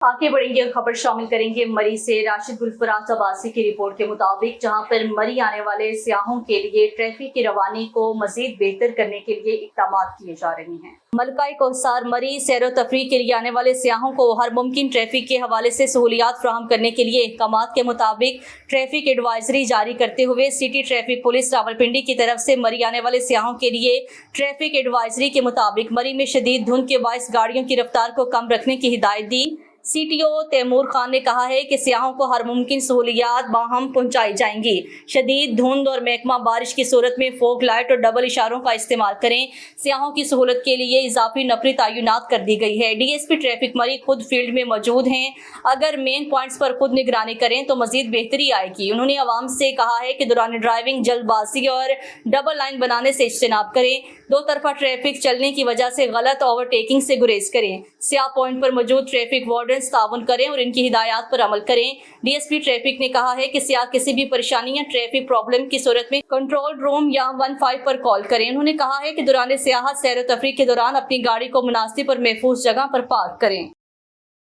आगे बढ़ेंगे और खबर शामिल करेंगे मरी से। राशिद गुलफराज अब्बासी की रिपोर्ट के मुताबिक जहां पर मरी आने वाले सियाहों के लिए ट्रैफिक की रवानी को मजीद बेहतर करने के लिए इक़दाम किए जा रहे हैं। मलकाई कोहसार मरी सैर तफरीह के लिए आने वाले सियाहों को हर मुमकिन ट्रैफिक के हवाले से सहूलियात फराहम करने के लिए अहकाम के मुताबिक ट्रैफिक एडवाइजरी जारी करते हुए सिटी ट्रैफिक पुलिस रावलपिंडी की तरफ से मरी आने वाले सियाहों के लिए ट्रैफिक एडवाइजरी के मुताबिक मरी में शदीद धुंध के बाइस गाड़ियों की रफ्तार को कम रखने की हिदायत दी। CTO तैमूर खान ने कहा है कि सियाहों को हर मुमकिन सहूलियात बाहम पहुंचाई जाएंगी। शदीद धुंध और महकमा बारिश की सूरत में फोक लाइट और डबल इशारों का इस्तेमाल करें। सियाहों की सहूलत के लिए इजाफी नफरी तैनात कर दी गई है। DSP ट्रैफिक मरी खुद फील्ड में मौजूद हैं। अगर मेन पॉइंट्स पर खुद निगरानी करें तो मजीद बेहतरी आएगी। उन्होंने अवाम से कहा है कि दौरान ड्राइविंग जल्दबाजी और डबल लाइन बनाने से इज्तनाब करें। दो तरफा ट्रैफिक चलने की वजह से गलत ओवरटेकिंग से गुरेज करें। स्याह पॉइंट पर मौजूद ट्रैफिक वार्डन ताउन करें और इनकी हिदायत पर अमल करें। DSP ट्रैफिक ने कहा है कि सियाह किसी भी परेशानी या ट्रैफिक प्रॉब्लम की सूरत में कंट्रोल रूम या 15 पर कॉल करें। उन्होंने कहा है कि दौरान सियाहत सैर तफरीह के दौरान अपनी गाड़ी को मुनासिब और महफूज जगह पर पार्क करें।